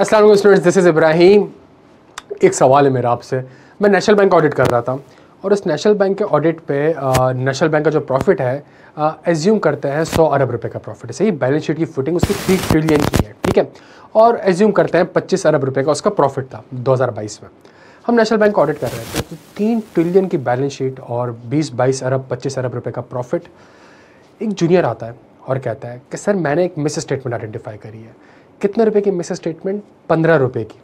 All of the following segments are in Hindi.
अस्सलाम वालेकुम स्टूडेंट्स, दिस इज़ इब्राहिम। एक सवाल है मेरा आपसे। मैं नेशनल बैंक ऑडिट कर रहा था और उस नेशनल बैंक के ऑडिट पे नेशनल बैंक का जो प्रॉफिट है एज्यूम करते हैं 100 अरब रुपए का प्रॉफिट है। सही, बैलेंस शीट की फुटिंग उसकी 3 ट्रिलियन की है, ठीक है। और एज्यूम करते हैं 25 अरब रुपए का उसका प्रॉफिट था 2022 में। हम नेशनल बैंक ऑडिट कर रहे थे तो 3 ट्रिलियन की बैलेंस शीट और 20-22 अरब 25 अरब रुपए का प्रॉफिट। एक जूनियर आता है और कहता है कि सर मैंने एक मिस स्टेटमेंट आइडेंटिफाई करी है। कितने रुपए की मिस स्टेटमेंट? 15 रुपए की।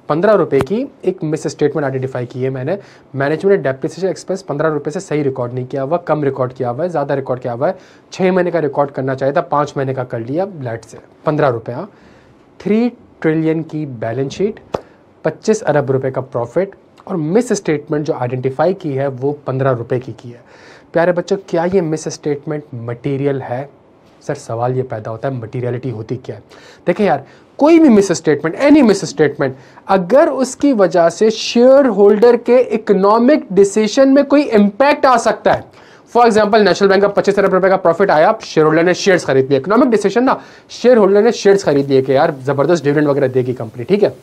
15 रुपए की एक मिस स्टेटमेंट आइडेंटिफाई की है मैंने। मैनेजमेंट ने डेप्रिसिएशन एक्सपेंस 15 रुपए से सही रिकॉर्ड नहीं किया हुआ, कम रिकॉर्ड किया हुआ है, ज़्यादा रिकॉर्ड किया हुआ है। 6 महीने का रिकॉर्ड करना चाहिए था, 5 महीने का कर लिया लेट से। 15 रुपये, हाँ। 3 ट्रिलियन की बैलेंस शीट, 25 अरब रुपए का प्रॉफिट और मिस स्टेटमेंट जो आइडेंटिफाई की है वो 15 रुपए की है। प्यारे बच्चों, क्या ये मिस स्टेटमेंट मटीरियल है? सर सवाल ये पैदा होता है मटीरियलिटी होती क्या है। देखिए यार, कोई भी miss statement, any miss statement, अगर उसकी वजह से शेयर होल्डर के इकोनॉमिक डिसीजन में कोई इंपैक्ट आ सकता है। फॉर एग्जांपल, नेशनल बैंक का 25 अरब रुपए का प्रॉफिट आया, शेयर होल्डर ने शेयर्स खरीद लिए। इकोनॉमिक डिसीजन ना, शेयर होल्डर ने शेयर्स खरीद लिए कि यार जबरदस्त डिविडेंड वगैरह देगी कंपनी, ठीक है।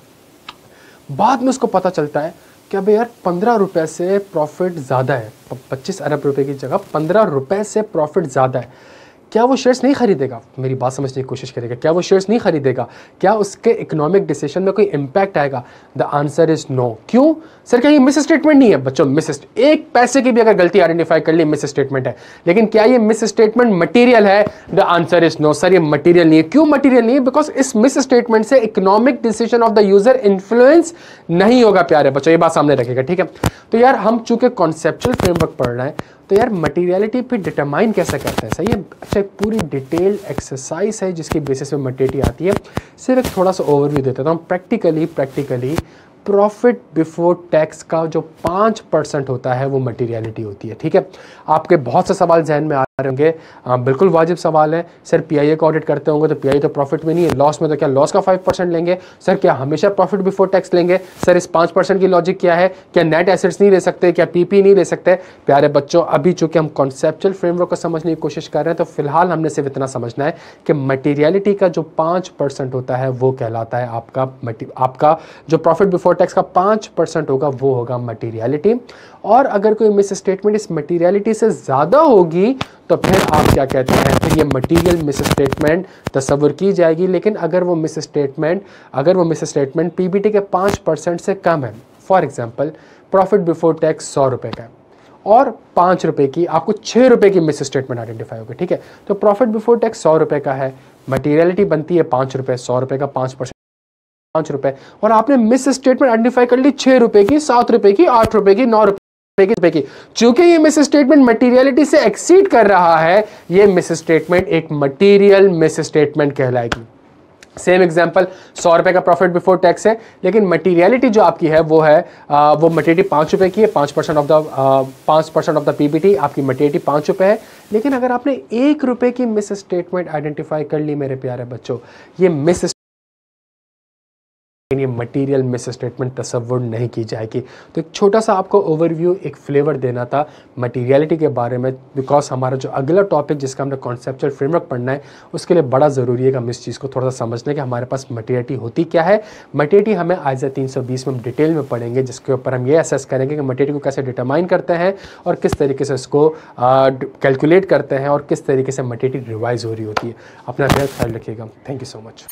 बाद में उसको पता चलता है कि अबे यार 15 रुपए से प्रॉफिट ज़्यादा है, 25 अरब रुपए की जगह 15 रुपए से प्रॉफिट ज़्यादा है। क्या वो शेयर्स नहीं खरीदेगा? मेरी बात समझने की कोशिश करेगा। क्या वो शेयर्स नहीं खरीदेगा? क्या उसके इकोनॉमिक डिसीजन में कोई इंपैक्ट आएगा? The answer is no. क्यों सर? क्या ये मिस स्टेटमेंट नहीं है? बच्चों, एक पैसे की भी अगर गलती आइडेंटिफाई कर ली मिस स्टेटमेंट है, लेकिन क्या ये मिस स्टेटमेंट मटीरियल है? The answer is no sir, ये मटीरियल नहीं है। क्यों मटीरियल नहीं है? बिकॉज इस मिस स्टेटमेंट से economic decision of the user influence नहीं होगा। प्यारे बच्चों, ये बात सामने रखेगा, ठीक है। तो यार हम चूंकि कॉन्सेप्चुअल फ्रेमवर्क पढ़ रहे हैं तो यार मटीरियलिटी फिर डिटरमाइन कैसे करते हैं? सही है। अच्छा, एक पूरी डिटेल एक्सरसाइज है जिसकी बेसिस पे मटीरियलिटी आती है। सिर्फ एक थोड़ा सा ओवरव्यू देता हूँ। प्रैक्टिकली प्रॉफिट बिफोर टैक्स का जो 5% होता है वो मटीरियलिटी होती है, ठीक है। आपके बहुत से सवाल जहन में आ रहे होंगे, बिल्कुल वाजिब सवाल है। सर पीआईए का ऑडिट करते होंगे तो पीआईए तो प्रॉफिट में नहीं है, लॉस में तो क्या लॉस का 5% लेंगे? सर क्या हमेशा प्रॉफिट बिफोर टैक्स लेंगे? सर इस 5% की लॉजिक क्या है? क्या नेट एसेट्स नहीं ले सकते? क्या पीपी नहीं ले सकते? प्यारे बच्चों, अभी चूंकि हम कॉन्सेप्चुअल फ्रेमवर्क को समझने की कोशिश कर रहे हैं तो फिलहाल हमने सिर्फ इतना समझना है कि मटीरियलिटी का जो 5% होता है वो कहलाता है आपका जो प्रॉफिट बिफोर टैक्स का 5% होगा वो होगा मटीरियलिटी। और अगर कोई मिस स्टेटमेंट इस मटीरियलिटी से ज्यादा होगी तो फिर आप क्या कहते हैं, फिर ये मटीरियल मिस स्टेटमेंट तस्वुर की जाएगी। लेकिन अगर वो मिस स्टेटमेंट पीबीटी के 5% से कम है, for example profit before tax 100 रुपए का है और 5 रुपए की, आपको 6 रुपए की मिस स्टेटमेंट आइडेंटिफाई होगी, ठीक है। तो प्रॉफिट बिफोर टैक्स 100 रुपए का है, मटीरियलिटी बनती है 5 रुपए, 100 रुपए का 5% 5 रुपए, और आपने मिस स्टेटमेंट आइडेंटिफाई कर ली 6 रुपए की, 7 रुपए की, 8 रुपए की, 9 रुपए की। चूंकि ये मिस स्टेटमेंट मटीरियलिटी से एक्सीड कर रहा है, ये मिस स्टेटमेंट एक मटीरियल मिस स्टेटमेंट कहलाएगी। सेम एग्जांपल, 100 रुपए का प्रॉफिट बिफोर टैक्स है, लेकिन मटीरियलिटी जो आपकी है वो है वो मटीरियलिटी 5 रुपए की है, 5% ऑफ द पीबीटी आपकी मटीरियलिटी 5 रुपए है। लेकिन अगर आपने 1 रुपए की मिस स्टेटमेंट आइडेंटिफाई कर ली मेरे प्यारे बच्चों, ये मटीरियल मिस स्टेटमेंट तस्वुर नहीं की जाएगी। तो एक छोटा सा आपको ओवरव्यू, एक फ्लेवर देना था मटीरियलिटी के बारे में, बिकॉज हमारा जो अगला टॉपिक जिसका हमने कॉन्सेप्चुअल फ्रेमवर्क पढ़ना है उसके लिए बड़ा ज़रूरी है कि हम इस चीज़ को थोड़ा सा समझने कि हमारे पास मटीरियलिटी होती क्या है। मटीरियलिटी हमें आइज़ा 320 में हम डिटेल में पढ़ेंगे, जिसके ऊपर हम ये असेस करेंगे कि मटीरियलिटी को कैसे डिटरमाइन करते हैं और किस तरीके से इसको कैलकुलेट करते हैं और किस तरीके से मटीरियलिटी रिवाइज हो रही होती है। अपना ख्याल रखिएगा। Thank you so much.